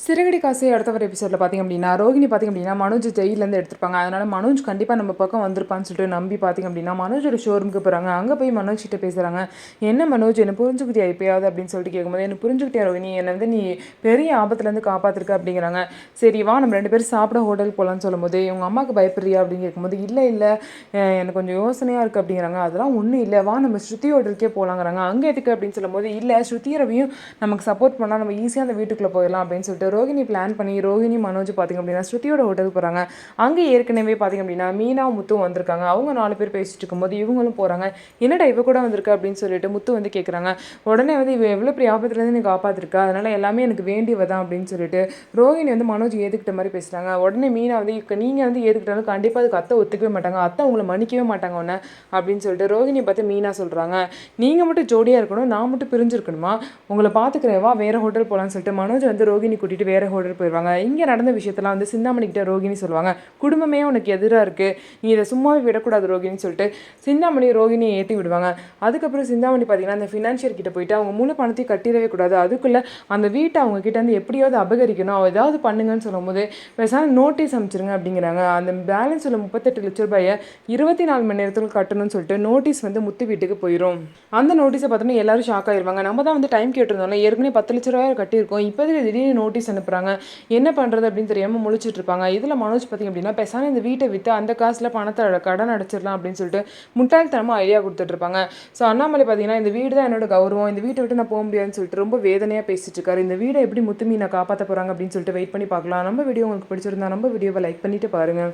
சிறகடி காசு அடுத்த வர எபிசோடில் பார்த்திங்க அப்படின்னா ரோகிணி பார்த்திங்க அப்படின்னா மனோஜ் ஜெயிலேருந்து எடுத்துருப்பாங்க. அதனால் மனோஜ் கண்டிப்பாக நம்ம பக்கம் வந்திருப்பான்னு சொல்லிட்டு நம்பி பார்த்திங்க அப்படின்னா மனோஜோட ஷோரூமுக்கு போகிறாங்க. அங்கே போய் மனோஜ் கிட்ட பேசுகிறாங்க. என்ன மனோஜ் என்ன புரிஞ்சுக்கிட்டியா எப்பயாவது அப்படின்னு சொல்லிட்டு கேட்கும்போது என்ன புரிஞ்சுக்கிட்டியா ரோகிணி, என்னை வந்து நீ பெரிய ஆபத்துலேருந்து காப்பாற்றிருக்க அப்படிங்கிறாங்க. சரி வா நம்ம 2 பேரும் சாப்பிட ஹோட்டல் போகலான்னு சொல்லும்போது உங்கள் அம்மாவுக்கு பயப்படுறியா அப்படின்னு கேட்கும்போது இல்லை எனக்கு கொஞ்சம் யோசனையாக இருக்குது அப்படிங்கிறாங்க. அதெல்லாம் ஒன்றும் இல்லை, வா நம்ம ஸ்ருதி ஹோட்டலுக்கே போகலாங்கிறாங்க. அங்கே எதுக்கு அப்படின்னு சொல்லும்போது இல்லை ஸ்ருதி ரவியும் நமக்கு சப்போர்ட் பண்ணால் நம்ம ஈஸியாக அந்த வீட்டுக்குள்ளே போயிடலாம் அப்படின்னு சொல்லிட்டு ரோகிணி பிளான் பண்ணி ரோகிணி மனோஜ் பார்த்திங்க அப்படின்னா ஸ்ருதியோட ஹோட்டலுக்கு போகிறாங்க. அங்கே ஏற்கனவே பார்த்திங்க அப்படின்னா மீனா முத்து வந்திருக்காங்க. அவங்க 4 பேர் பேசிட்டு இருக்கும்போது இவங்களும் போகிறாங்க. என்னடா இவ கூட வந்திருக்கா அப்படின்னு சொல்லிட்டு முத்து வந்து கேட்குறாங்க. உடனே வந்து இவ எவ்வளோ பெரிய ஆபத்துலேருந்து நீ காப்பாற்றிருக்கா, அதனால் எல்லாமே எனக்கு வேண்டியவ தான் அப்படின்னு சொல்லிட்டு ரோகிணி வந்து மனோஜ் ஏற்றுக்கிட்ட மாதிரி பேசுகிறாங்க. உடனே மீனா வந்து நீங்கள் வந்து ஏற்றுக்கிட்டாலும் கண்டிப்பாக அதுக்கு அத்தை ஒத்துக்கவே மாட்டாங்க, அத்தை உங்களை மன்னிக்கவே மாட்டாங்க ஒன்று அப்படின்னு சொல்லிட்டு ரோகிணியை பார்த்து மீனா சொல்கிறாங்க. நீங்கள் மட்டும் ஜோடியாக இருக்கணும், நான் மட்டும் பிரிஞ்சிருக்கணுமா, உங்களை பார்த்துக்கிறேவா வேறு ஹோட்டல் போகலான்னு சொல்லிட்டு மனோஜ் வந்து ரோகிணி கூட்டிகிட்டு வேறு ஹோட்டல் போயிடுவாங்க. இங்கே நடந்த விஷயத்தெல்லாம் வந்து சிந்தாமணிக்கிட்ட ரோகிணி சொல்லுவாங்க. குடும்பமே உனக்கு எதிராக இருக்குது, நீ இதை சும்மாவே விடக்கூடாது ரோகிணின்னு சொல்லிட்டு சிந்தாமணி ரோகிணியை ஏற்றி விடுவாங்க. அதுக்கப்புறம் சிந்தாமணி பார்த்தீங்கன்னா அந்த ஃபினான்ஷியர் கிட்ட போயிட்டு அவங்க முழு பணத்தையும் கட்டிடவே கூடாது, அதுக்குள்ளே அந்த வீட்டை அவங்க கிட்ட வந்து எப்படியாவது அபகரிக்கணும், ஏதாவது பண்ணுங்கன்னு சொல்லும்போது பேசாமல் நோட்டீஸ் அமைச்சிருங்க அப்படிங்கிறாங்க. அந்த பேலன்ஸ் உள்ள 38 லட்ச ரூபாயை 24 மணி நேரத்தில் கட்டணும்னு சொல்லிட்டு நோட்டீஸ் வந்து முத்து வீட்டுக்கு போயிடும். அந்த நோட்டீஸை பார்த்தோன்னா எல்லாரும் ஷாக் ஆகிடுவாங்க. நம்ம தான் வந்து டைம் கேட்டிருந்தோம்ல, ஏற்கனவே 10 லட்ச ரூபாய் கட்டியிருக்கோம், இப்போதைக்கு திடீர்னு நோட்டீஸ் அனுப்புகிறாங்க, என்ன பண்ணுறது அப்படின்னு தெரியாமல் முழிச்சிட்டு இருப்பாங்க. இதில் மனோஜ் பார்த்திங்க அப்படின்னா பேசாமல் இந்த வீட்டை விற்று அந்த காசில் பணத்தை கடன் அடைச்சிடலாம் அப்படின்னு சொல்லிட்டு முட்டாள்தனமாக ஐடியா கொடுத்துட்ருப்பாங்க. ஸோ அண்ணாமலை பார்த்தீங்கன்னா இந்த வீடு தான் என்னோட கௌரவம், இந்த வீட்டை விட்டு நான் போக முடியாதுன்னு சொல்லிட்டு ரொம்ப வேதனையாக பேசிட்டு இருக்காரு. இந்த வீடை எப்படி முத்துமீனை காப்பாற்ற போகிறாங்க அப்படின்னு சொல்லிட்டு வெயிட் பண்ணி பார்க்கலாம். நம்ம வீடியோ உங்களுக்கு பிடிச்சிருந்தா நம்ம வீடியோவை லைக் பண்ணிட்டு பாருங்கள்.